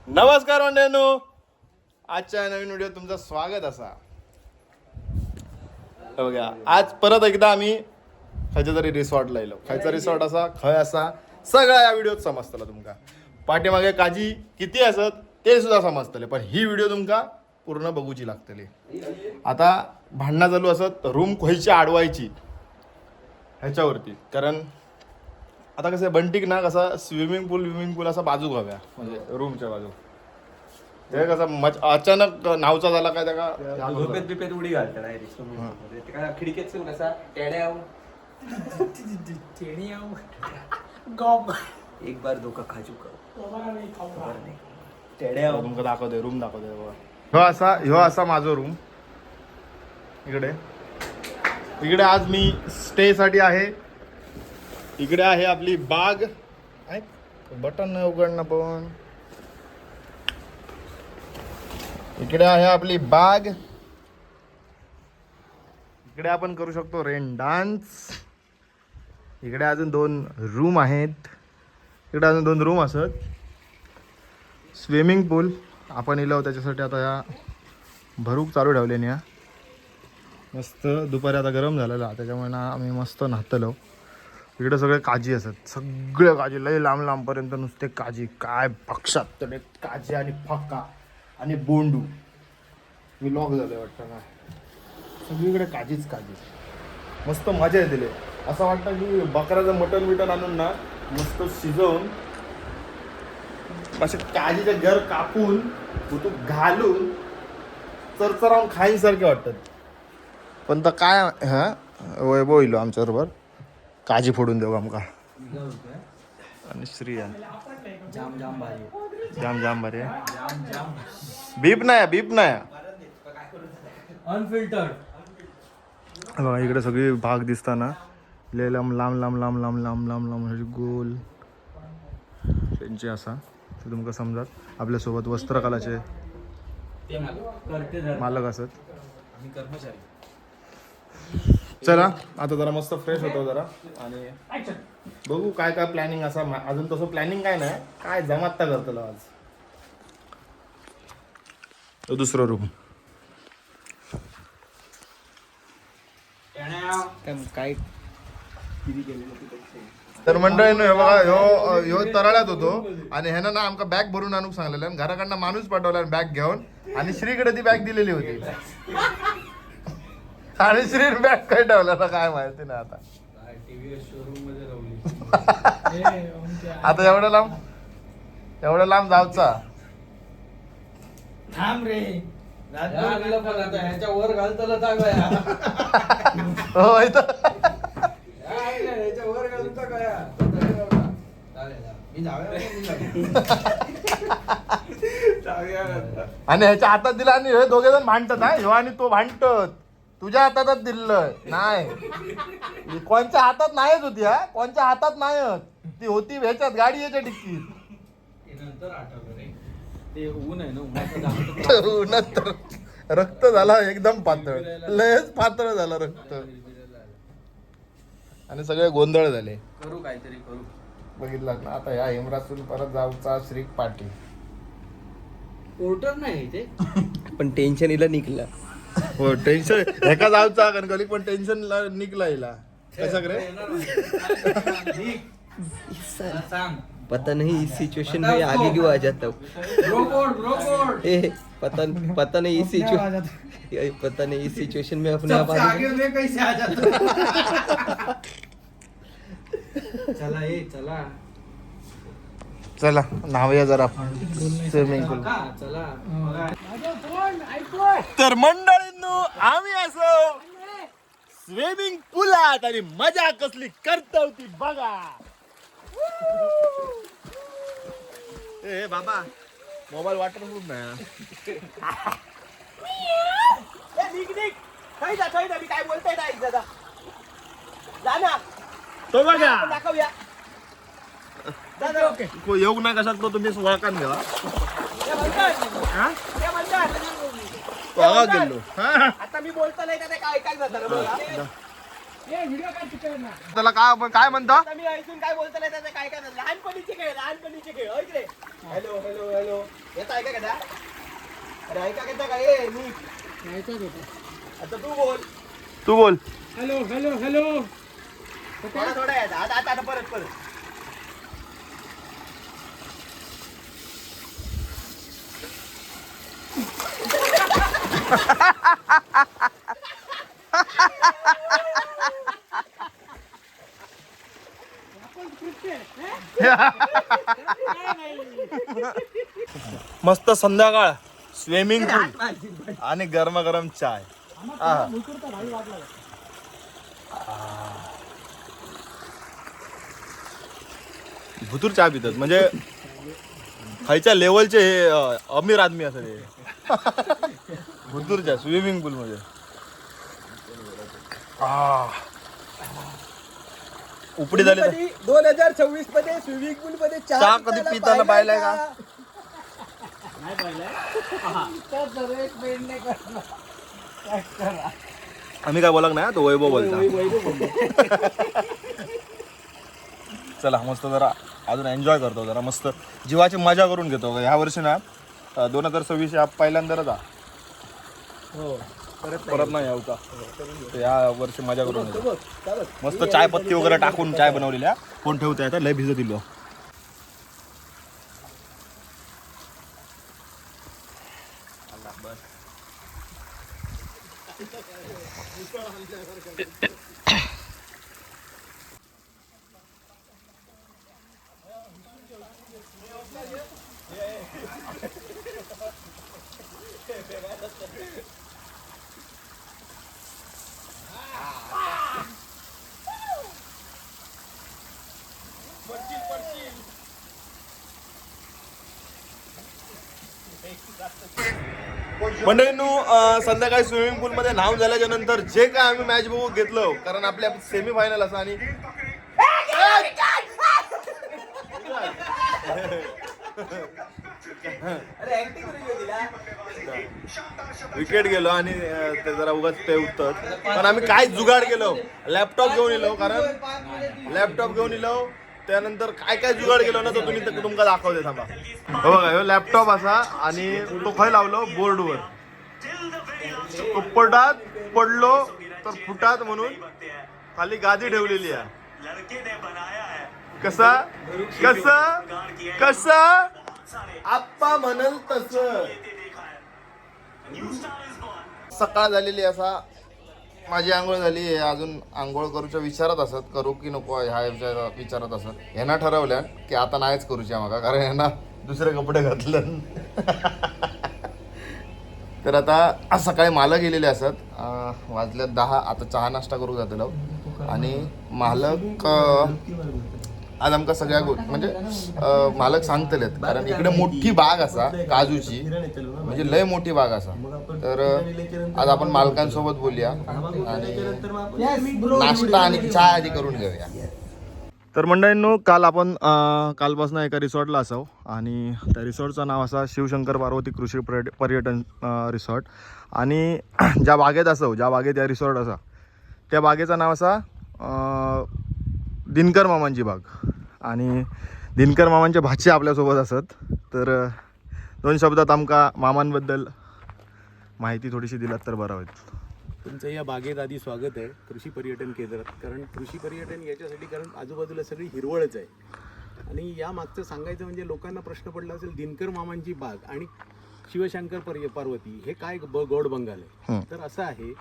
नमस्कार मंडळींनो, आजच्या नवीन व्हिडिओ तुमचं स्वागत असा. बघा आज परत एकदा आम्ही खंयच्या तरी रिसॉर्टला येलो. खंयचा रिसॉर्ट असा खंय असा सगळं या व्हिडिओत समजतलं तुमका. पाठीमागे काजी किती असत ते सुद्धा समजतले, पण ही व्हिडिओ तुमका पूर्ण बघूची लागतली. आता भांडणं चालू असत रूम खंयची अडवायची ह्याच्यावरती, कारण आता कसं बंटिक ना कसा स्विमिंग पूल असा बाजू हव्या, म्हणजे रूमच्या बाजू. ते कसं अचानक नावचा झाला काय त्या झोपेत बिपेत उडी घालता डायरेक्ट काय खिडकीतून कसा टेड्या एक बार धोका खाजू का टेड्या तुमका दाखवते रूम दाखवते. ह्यो असा माझा रूम. इकडे आज मी स्टे साठी आहे. इकडे आहे आपली बाग. बटन नाही उघडणं पण. इकडे आहे आपली बाग. इकडे आपण करू शकतो रेन डान्स. इकडे अजून 2 रूम आहेत. इकडे अजून 2 रूम असत. स्विमिंग पूल आपण इलो त्याच्यासाठी आता या भरूक चालू ठेवले या मस्त. दुपारी आता गरम झालेला त्याच्यामुळे ना आम्ही मस्त न्हातलो. इकडे सगळे काजी असत, सगळे काजी लय लांब लांबपर्यंत नुसते काजी. काय पक्षात तडे काजी आणि फक्का आणि बोंडू. मी लॉक झालोय वाटतं ना. सगळीकडे काजीच काजी. मस्त मजा येते. असं वाटतं की बकऱ्याचं मटण आणून ना मस्त शिजवून असे काजीचे घर कापून तो घालून चरचरावून खाईसारखे वाटतात. पण तर काय हा वैभव इलो आमच्याबरोबर काजी फोडून देऊ आमका. आणि श्रिया जाम जाम भारी जाम जाम बरे. बीप नाही अनफिल्टर. बघा इकडे सगळी भाग दिसताना लय लांब लांब लांब लांब लांब लांब लांब लांब गोल त्यांचे असा ते तुमका समजात. आपल्यासोबत वस्त्रकलाचे मालक असत. चला आता जरा मस्त फ्रेश होतो जरा आणि बघू काय काय प्लॅनिंग असा. अजून तसं प्लॅनिंग काय नाही, काय जमात करतलो आज. तो दुसरा रूम काय तर मंडळीनं हे बघा ह्यो तराळ्यात होतो आणि ह्यानं ना आमका बॅग भरून आणून सांगलेलं आणि घराकडनं माणूस पाठवला बॅग घेऊन. आणि श्रीकडे ती बॅग दिलेली होती आणि श्री बॅग काय ठेवला ना काय माहिती नाही आता. आता एवढं लांब जाऊचा थांब रे ह्याच्या वर घालतला हो इथं ह्याच्या वर घालता काय आणि ह्याच्या हातात दिला आणि हे दोघे जण भांडतात. हा ह्यो आणि तो भांडतात. तुझ्या हातातच दिलं नाही. कोणच्या हातात नाहीच होती. हा कोणच्या हातात नाही ती होती ह्याच्यात गाडी याच्या डिक्कीत. नंतर आठवलं रे ते ऊन आहे ना नंतर रक्त झाला एकदम पातळ. लयच पातळ झाला रक्त आणि सगळे गोंधळ झाले. करू काहीतरी करू. बघितलं ना आता या हेमरासून परत जाऊचा श्रीक पाटी. पोर्टर नाही ते पण टेन्शन इला निघलं. हो टेन्शन एका जाऊचा कणकली पण टेन्शन निघला इला कसा रे. पता नहीं इस सिचुएशन में आगे क्यों आ जाता हूँ. पता नहीं इस सिचुएशन में अपने आप आगे में कैसे आ जाता. चला नावूया जरा स्विमिंग पूल. चला तर मंडळींनो आम्ही असो स्विमिंग पूलात आणि मजा कसली करता होती बघा. ए बाबा मोबाईल वॉटरप्रूफ नाही. मी काय बोलतोय नाही दादा जा ना तो बघा दाखवूया. योग नाही कशात तो तुम्ही ओळखान घ्या. गेलो आता मी बोलतो नाही का काय काय जातं. त्याला काय म्हणता. आता मी ऐकून काय बोलतो नाही त्याचं काय काय लहानपणीचे खेळ होय रे. हॅलो हॅलो हॅलो अरे ऐका घेता काय आता तू बोल. तू बोल. Hello hello hello. थोडा आहे आता परत मस्त संध्याकाळ, स्विमिंग पूल आणि गरमागरम चाय. भुतूर चहा पितात म्हणजे खायच्या लेवलचे हे अमीर आदमी असं ते भुतूरच्या स्विमिंग पूल मध्ये. उपडी झाली तर 2026 मध्ये स्विमिंग पूल मध्ये चहा कधी पिताना पाहिलाय का? आम्ही काय बोलत नाही, तो वैभव बोलता. चला मस्त जरा अजून एन्जॉय करतो, जरा मस्त जीवाची मजा करून घेतो. ह्या वर्षी ना 2026 या पहिल्यांदाच परत नाही यावचा, तर या वर्षी मजा करून घेतो. मस्त चाय पत्ती वगैरे टाकून चाय बनवलेल्या. कोण ठेवता येतं, लय भिजत दिलो. मंडळींनो, संध्याकाळी स्विमिंग पूल मध्ये न्हाऊन झाल्याच्या नंतर जे काय आम्ही मॅच बघू घेतलो, कारण आपल्या सेमी फायनल असा आणि विकेट गेलो आणि ते जरा उगाच ते उत्तर. पण आम्ही काय जुगाड केलो, लॅपटॉप घेऊन येलो, कारण लॅपटॉप घेऊन येलो त्यानंतर काय काय जुगाड केलो ना, तो तुम्ही तुमका दाखवते. थांबा, हो बघा, ह्यो लॅपटॉप असा आणि तो खय लावलो बोर्डवर. कुप्पटात पडलो तर फुटात म्हणून खाली गादी ठेवलेली आहे. कसा कसा कसा आप्पा म्हणल तस. सकाळ झालेली असा, माझी आंघोळ झाली. अजून आंघोळ करूच्या विचारत असत, करू की नको ह्या विचारत असत. ह्यांना ठरवल्या की आता नाहीच करूच्या मागा, कारण ह्यांना दुसरे कपडे घातलं. तर आता सकाळी मालक गेलेले असत, वाजल्या 10. आता चहा नाश्ता करू जातलो आणि मालक आज आमका सगळ्या म्हणजे मालक सांगतलेत, कारण इकडे मोठी बाग असा काजूची, म्हणजे लय मोठी बाग असा. तर आज आपण मालकांसोबत बोलूया आणि नाश्ता आणि चहा आधी करून घेऊया. तर मंडळींनो, कालपासून एका रिसॉर्टला असाव आणि त्या रिसॉर्टचं नाव असा शिवशंकर पार्वती कृषी पर्यटन रिसॉर्ट. आणि ज्या बागेत या रिसॉर्ट असा, त्या बागेचं नाव असा दिनकर मामांची बाग. आणि दिनकर मामांचे भाचे आपल्यासोबत असत. तर 2 शब्दात आमका मामांबद्दल माहिती थोडीशी दिलात तर बरं होईल. तुमचं या बागेत आधी स्वागत आहे कृषी पर्यटन केंद्रात. कारण कृषी पर्यटन याच्यासाठी, कारण आजूबाजूला सगळी हिरवळच आहे. आणि या मागचं सांगायचं म्हणजे लोकांना प्रश्न पडला असेल, दिनकर मामांची बाग आणि शिवशंकर पार्वती हे काय गोड बंगाल आहे. तर असं आहे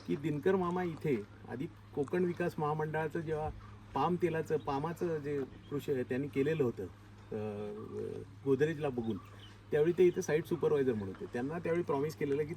की दिनकर मामा इथे आधी कोकण विकास महामंडळाचं जेव्हा पामाचं जे कृषी आहे त्यांनी केलेलं होतं गोदरेजला बघून, त्यावेळी ते इथे साईट सुपरवायझर म्हणून होते. त्यांना त्यावेळी प्रॉमिस केलेलं की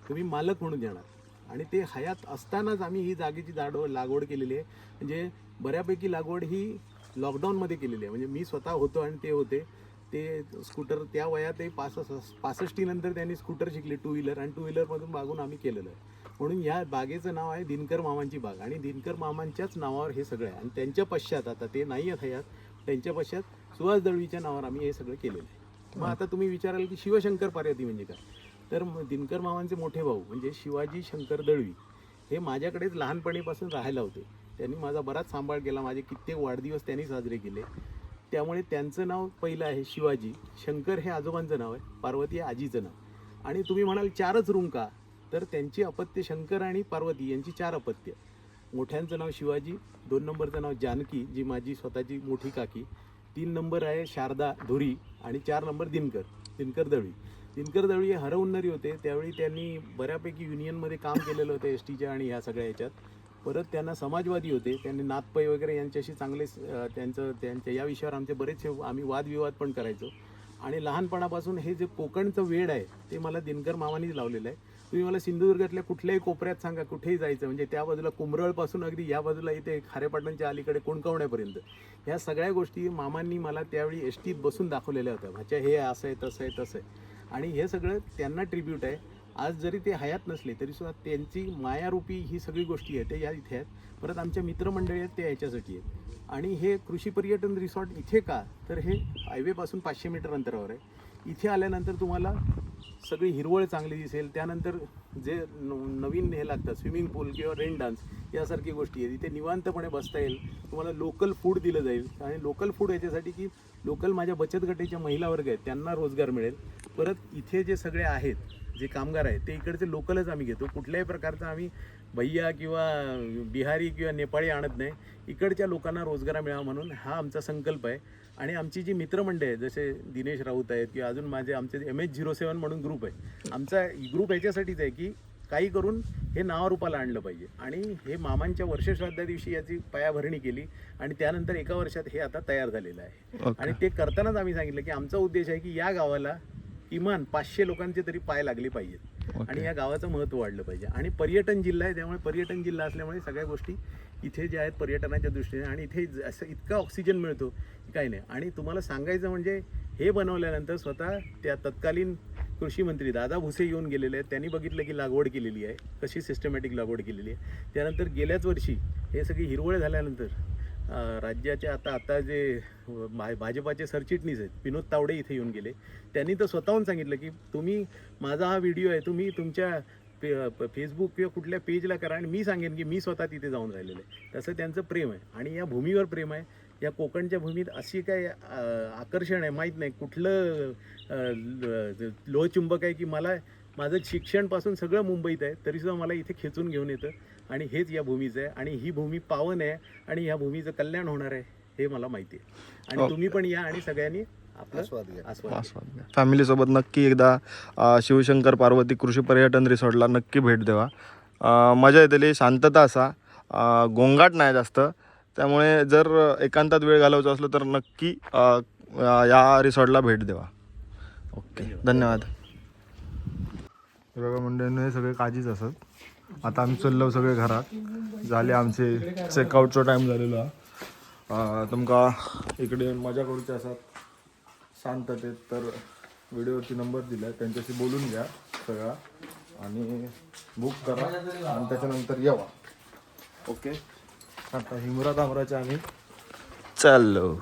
तुम्ही मालक म्हणून येणार. आणि ते हयात असतानाच आम्ही ही जागेची लागवड केलेली आहे. म्हणजे बऱ्यापैकी लागवड ही लॉकडाऊनमध्ये केलेली आहे. म्हणजे मी स्वतः होतो आणि ते होते. ते स्कूटर त्या वयात 65 नंतर त्यांनी स्कूटर शिकले, 2 व्हीलर, आणि 2 व्हीलरमधून बागून आम्ही केलेलं आहे. म्हणून या बागेचं नाव आहे दिनकर मामांची बाग. आणि दिनकर मामांच्याच नावावर हे सगळं आहे. आणि त्यांच्या पश्चात, आता ते नाही आहेत हयात, त्यांच्या पश्चात सुहास दळवीच्या नावावर आम्ही हे सगळं केलेलं आहे. मग आता तुम्ही विचाराल की शिवशंकर पार्वती म्हणजे काय, तर दिनकर मामांचे मोठे भाऊ म्हणजे शिवाजी शंकर दळवी हे माझ्याकडेच लहानपणीपासून राहायला होते. त्यांनी माझा बराच सांभाळ केला. माझे कित्येक वाढदिवस त्यांनी साजरे केले. त्यामुळे त्यांचं नाव पहिलं आहे शिवाजी, शंकर हे आजोबांचं नाव आहे, पार्वती हे आजीचं नाव. आणि तुम्ही म्हणाल 4च रूम का, तर त्यांची अपत्य शंकर आणि पार्वती यांची 4 अपत्य. मोठ्यांचं नाव शिवाजी, 2 नंबरचं नाव जानकी जी माझी स्वतःची मोठी काकी, 3 नंबर आहे शारदा धुरी आणि 4 नंबर दिनकर दळवी. दिनकर दळवी हे हरहुन्नरी होते. त्यावेळी त्यांनी बऱ्यापैकी युनियनमध्ये काम केलेलं होतं एस टीच्या आणि ह्या सगळ्या ह्याच्यात. परत त्यांना समाजवादी होते. त्यांनी नाथपै वगैरे यांच्याशी चांगले त्यांच्या या विषयावर आमचे बरेचसे आम्ही वादविवाद पण करायचो. आणि लहानपणापासून हे जे कोकणचं वेड आहे ते मला दिनकर मामानीच लावलेलं आहे. तुम्ही मला सिंधुदुर्गातल्या कुठल्याही कोपऱ्यात सांगा, कुठेही जायचं म्हणजे त्या बाजूला कुंभरळपासून अगदी या बाजूला इथे खारेपाटणच्या अलीकडे कोणकावण्यापर्यंत ह्या सगळ्या गोष्टी मामांनी मला त्यावेळी एस टीत बसून दाखवलेल्या होत्या. भाच्या हे असं आहे तसं आहे तसं आहे. आणि हे सगळं त्यांना ट्रिब्यूट आहे. आज जरी ते हयात नसले तरीसुद्धा त्यांची मायारूपी ही सगळी गोष्टी आहेत ते या इथे आहेत. परत आमच्या मित्रमंडळी आहेत ते ह्याच्यासाठी आहेत. आणि हे कृषी पर्यटन रिसॉर्ट इथे का, तर हे हायवेपासून 500 मीटर अंतरावर आहे. इथे आल्यानंतर तुम्हाला सगळी हिरवळ चांगली दिसेल. त्यानंतर जे नवीन हे लागतात स्विमिंग पूल किंवा रेन डान्स यासारखी गोष्टी आहेत. इथे निवांतपणे बसता येईल. तुम्हाला लोकल फूड दिलं जाईल. आणि लोकल फूड याच्यासाठी की लोकल माझ्या बचत गटाच्या महिला वर्ग आहेत त्यांना रोजगार मिळेल. परत इथे जे सगळे आहेत जे कामगार आहेत ते इकडचे लोकलच आम्ही घेतो. कुठल्याही प्रकारचा आम्ही भैया किंवा बिहारी किंवा नेपाळी आणत नाही. इकडच्या लोकांना रोजगार मिळावा म्हणून हा आमचा संकल्प आहे. आणि आमची जी मित्रमंडळी आहेत जसे दिनेश राऊत आहेत किंवा अजून आमचे MH07 म्हणून ग्रुप आहे. आमचा ग्रुप याच्यासाठीच आहे की काही करून हे नावारूपाला आणलं पाहिजे. आणि हे मामांच्या वर्षश्राद्धा दिवशी याची पायाभरणी केली आणि त्यानंतर एका वर्षात हे आता तयार झालेलं आहे. आणि ते करतानाच आम्ही सांगितलं की आमचा उद्देश आहे की या गावाला किमान 500 लोकांचे तरी पाय लागले पाहिजेत आणि या गावाचं महत्त्व वाढलं पाहिजे. आणि पर्यटन जिल्हा आहे त्यामुळे पर्यटन जिल्हा असल्यामुळे सगळ्या गोष्टी इथे ज्या आहेत पर्यटनाच्या दृष्टीने आणि इथे असं इतका ऑक्सिजन मिळतो की काही नाही. आणि तुम्हाला सांगायचं म्हणजे हे बनवल्यानंतर स्वतः त्या तत्कालीन कृषी मंत्री दादा भुसे येऊन गेलेले आहेत. त्यांनी बघितलं की लागवड केलेली आहे, कशी सिस्टमॅटिक लागवड केलेली आहे. त्यानंतर गेल्याच वर्षी हे सगळी हिरवळ झाल्यानंतर राज्याचे आता जे भाजपाचे सरचिटणीस आहेत विनोद तावडे इथे येऊन गेले. त्यांनी तर स्वतःहून सांगितलं की तुम्ही माझा हा व्हिडिओ आहे तुम्ही तुमच्या फेसबुक किंवा कुठल्या पेजला करा आणि मी सांगेन की मी स्वतः तिथे जाऊन राहिलेलं आहे. तसं त्यांचं प्रेम आहे आणि या भूमीवर प्रेम आहे. या कोकणच्या भूमीत अशी काय आकर्षण आहे माहीत नाही कुठलं लोहचुंबक आहे की मला माझं शिक्षणपासून सगळं मुंबईत आहे तरीसुद्धा मला इथे खेचून घेऊन येतं. आणि हेच या भूमीचं आहे आणि ही भूमी पावन आहे आणि ह्या भूमीचं कल्याण होणार आहे हे मला माहिती आहे. आणि तुम्ही पण या आणि सगळ्यांनी आपला आस्वाद घ्या. फॅमिली सोबत नक्की एकदा शिवशंकर पार्वती कृषी पर्यटन रिसॉर्टला नक्की भेट द्यावा. मजा येते. शांतता असा, गोंगाट नाही जास्त. त्यामुळे जर एकांतात वेळ घालवायचा असलो तर नक्की या रिसॉर्टला भेट द्यावा. ओके, धन्यवाद. हे बघा मंडळींनो, हे सगळे काजीच असत. आता आम्ही चाललो सगळे घरात. झाले आमचे चेकआउटचा टाईम झालेला. तुमका इकडे मजा करूची असतात शांततेत तर व्हिडिओवरती नंबर दिला आहे त्यांच्याशी बोलून घ्या सगळा आणि बुक करा आणि त्याच्यानंतर यावा. ओके, आता हिमरा तामराच्या आम्ही चाललो.